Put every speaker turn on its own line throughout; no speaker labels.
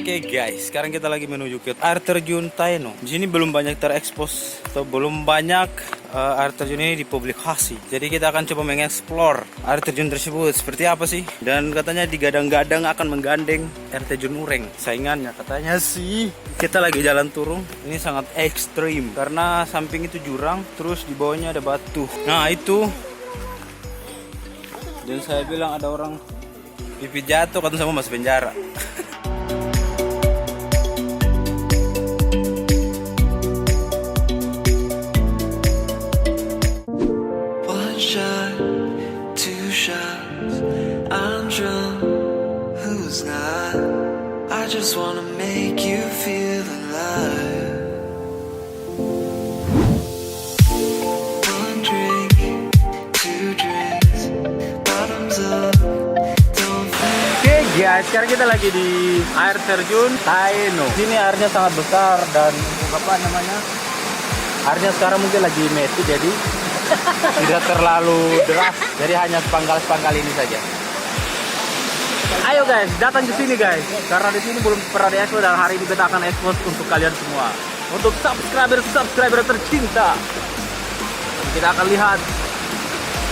Oke guys, sekarang kita lagi menuju ke air terjun Taeno. Di sini belum banyak terekspos atau belum banyak air terjun ini dipublikasi. Jadi kita akan coba mengeksplor air terjun tersebut seperti apa sih. Dan katanya digadang-gadang akan menggandeng air terjun Ureng. Saingannya katanya sih. Kita lagi jalan turun. Ini sangat ekstrim karena samping itu jurang, terus di bawahnya ada batu. Nah itu. Dan saya bilang ada orang pipi jatuh, katanya sama masuk penjara.
I just wanna make you feel alive. One drink, two drinks, bottoms up, don't think.
Oke guys, sekarang kita lagi di air terjun Taeno. Sini airnya sangat besar dan apa namanya? Airnya sekarang mungkin lagi meti, jadi tidak terlalu deras. Jadi hanya sepangkal-sepangkal ini saja. Ayo guys, datang ke sini guys. Karena di sini belum pernah diekspos dan hari ini kita akan ekspos untuk kalian semua. Untuk subscriber tercinta. Kita akan lihat.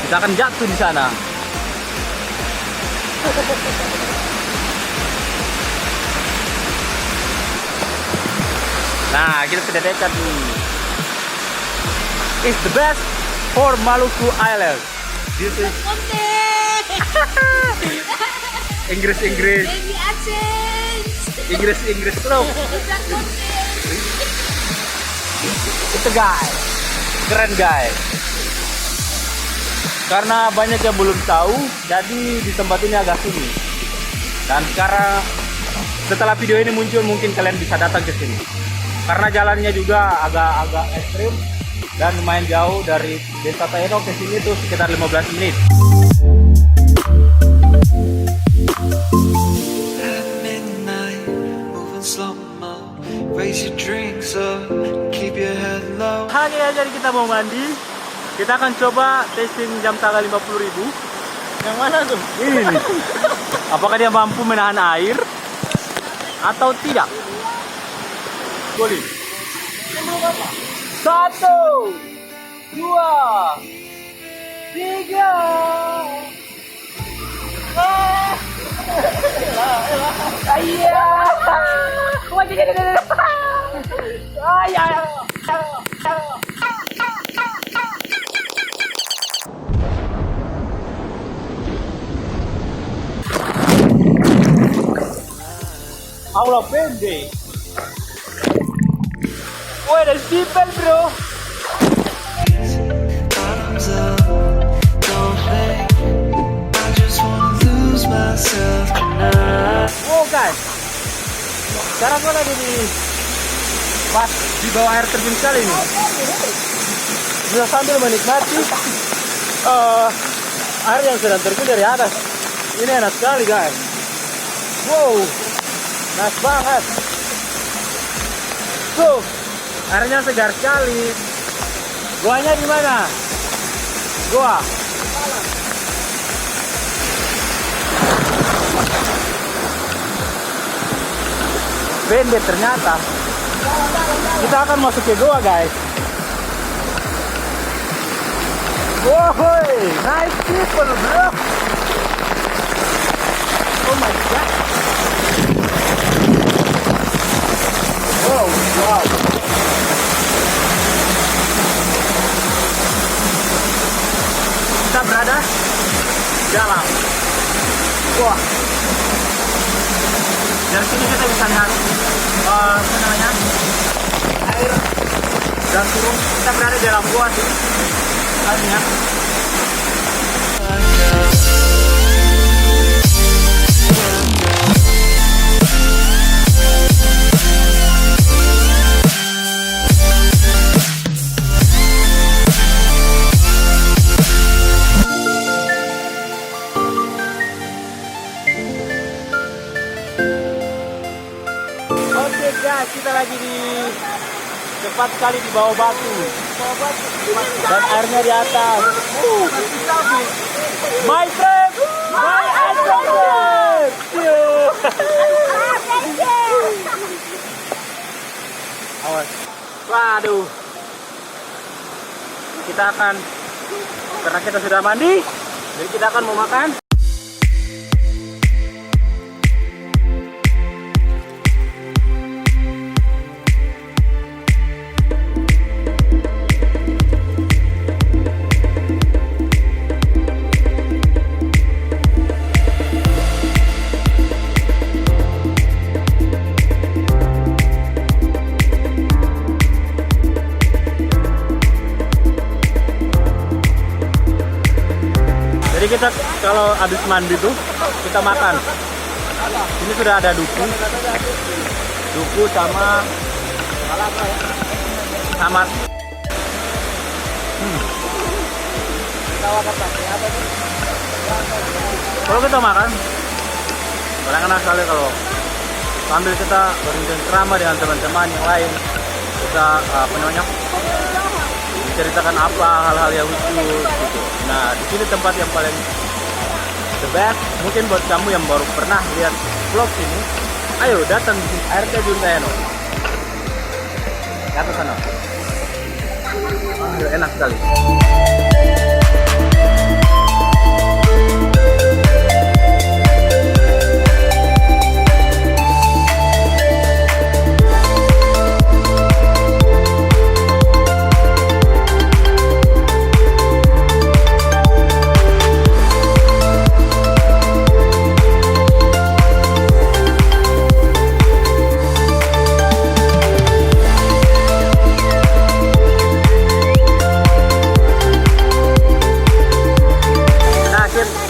Kita akan jatuh di sana. Nah, kita sudah dekat nih. It's the best for Maluku Island. This is Inggris.
Baby accents.
Inggris loh. Itu guys, keren guys. Karena banyak yang belum tahu, jadi di tempat ini agak sunyi. Dan sekarang setelah video ini muncul, mungkin kalian bisa datang ke sini. Karena jalannya juga agak ekstrim dan lumayan jauh dari Desa Taeno ke sini tuh sekitar 15 menit.
At midnight, moving slow-mo, raise your drinks up, keep your head low.
Hanya jadi kita mau mandi, kita akan coba testing jam tangan 50.000. Yang mana tuh? Ini. Apakah dia mampu menahan air atau tidak? Boleh. 1, 2, 3. Iya. Aula pendek. Woi, ada sipel bro.
Bottoms up, don't think. I just wanna lose myself tonight.
Wow guys, sekarang gue lagi di pas di bawah air terjun sekali ini. Bisa sambil menikmati air yang sedang terjun dari atas. Ini enak sekali guys. Wow, nice banget. Tuh, airnya segar sekali. Goanya di mana? Goa. Pendek ternyata. Kita akan masuk ke goa guys. Wohoy, nice people bro. Oh my god. Wow. Kita berada dalam. Wah. Dari sini kita bisa lihat apa namanya, air dan turun. Kita berada di dalam gua sih. Airnya. Guys, kita lagi di tepat sekali di bawah batu. Dan airnya di atas. My friend, my adventure. Aduh. Kita akan, karena kita sudah mandi, jadi kita akan mau makan. Jadi kita kalau habis mandi tuh kita makan. Ini sudah ada duku sama sama. Kalau kita makan, paling enak sekali kalau sambil kita bercengkrama dengan teman-teman yang lain. Kita apa namanya? Menceritakan apa hal-hal yang lucu gitu. Nah, di sini tempat yang paling the best. Mungkin buat kamu yang baru pernah lihat vlog ini, ayo datang di air terjun Taeno. Ke atas sana. Enak sekali.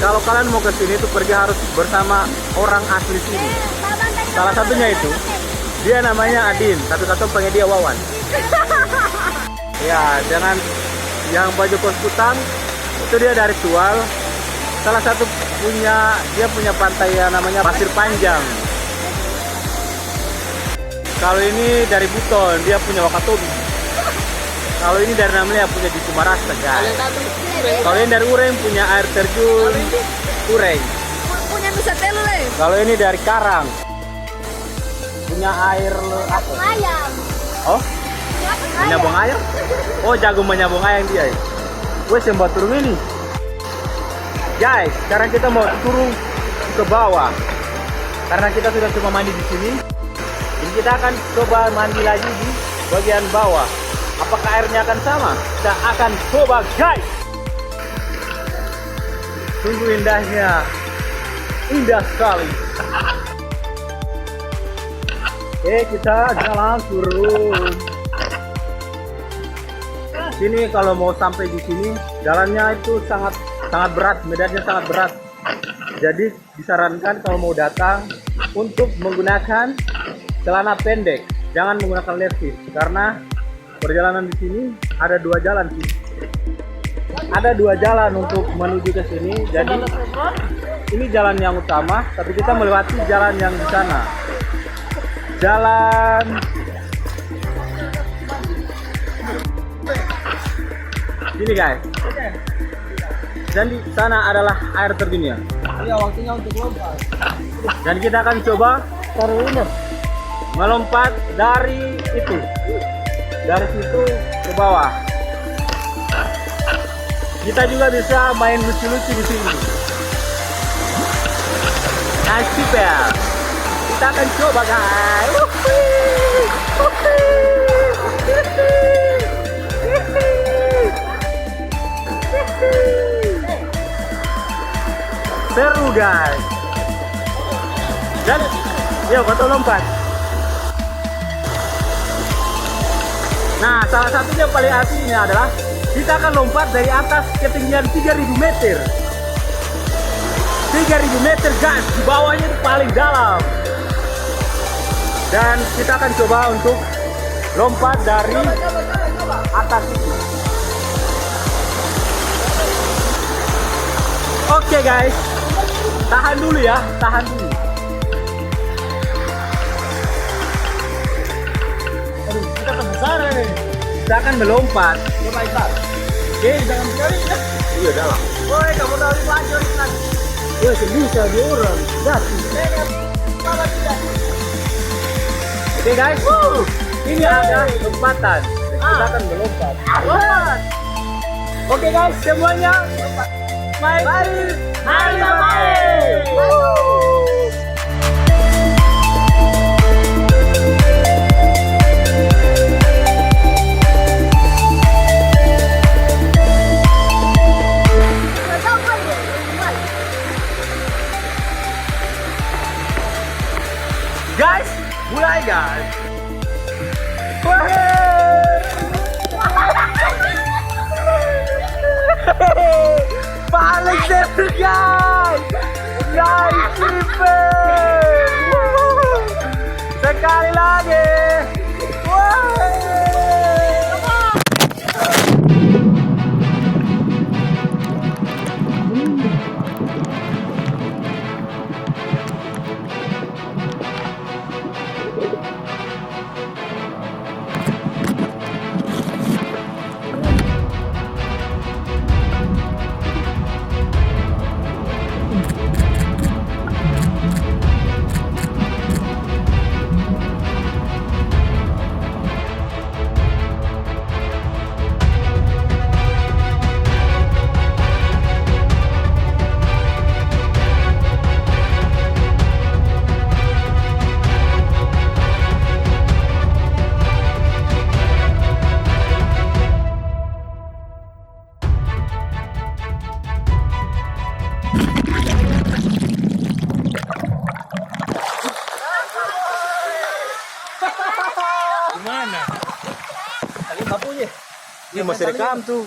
Kalau kalian mau ke sini tuh pergi harus bersama orang asli sini. Salah satunya itu, dia namanya Adin. Satu-satu pengen dia Wawan. Ya, jangan yang baju kos kutang itu dia dari Tual. Salah satu dia punya pantai yang namanya Pasir Panjang. Kalau ini dari Buton, dia punya Wakatobi. Kalau ini dari namanya punya di Kumarasta, guys. Kalau ini dari Ureng punya air terjun Ureng.
Punya Nusa Tenggara.
Kalau ini dari Karang punya air apa?
Ayam.
Oh, menyabung air? Oh, jago menyabung air dia. Wes yang buat turun ini. Guys, sekarang kita mau turun ke bawah. Karena kita sudah cuma mandi di sini. Jadi kita akan coba mandi lagi di bagian bawah. Apakah airnya akan sama? Kita akan coba, guys. Sungguh indahnya. Indah sekali. Oke, kita jalan turun. Sini kalau mau sampai di sini, jalannya itu sangat berat, medannya sangat berat. Jadi disarankan kalau mau datang untuk menggunakan celana pendek, jangan menggunakan levis karena perjalanan di sini ada dua jalan sih. Ada dua jalan untuk menuju ke sini. Jadi ini jalan yang utama, tapi kita melewati jalan yang di sana. Jalan ini, guys. Dan di sana adalah air terjunnya. Iya, waktunya untuk lompat. Dan kita akan coba melompat dari itu. Dari situ ke bawah. Kita juga bisa main lucu-lucu di sini. Nice people. Kita akan coba, guys. Seru, guys. Dan yuk kita lompat. Nah, salah satunya paling aslinya adalah kita akan lompat dari atas ketinggian 3000 meter. 3000 meter, guys. Di bawahnya itu paling dalam. Dan kita akan coba untuk lompat dari atas itu. Oke, guys. Tahan dulu ya, tahan dulu. Aduh, kita terbesar nih. Kita akan melompat. Coba Itar. Oke, jangan sekali ya. Iya, dalam. Woi, kamu dari pelajar kan? Woi, bisa di orang. Jatuh. Oke, guys. Ini ada lompatan.
kita akan melompat. Oke guys, semuanya. Mari. Guys, mulai guys. Paling seru guys. Nice tripping. Sekali lagi. Gimana? Tadi bapunya. Dia masih rekam tuh.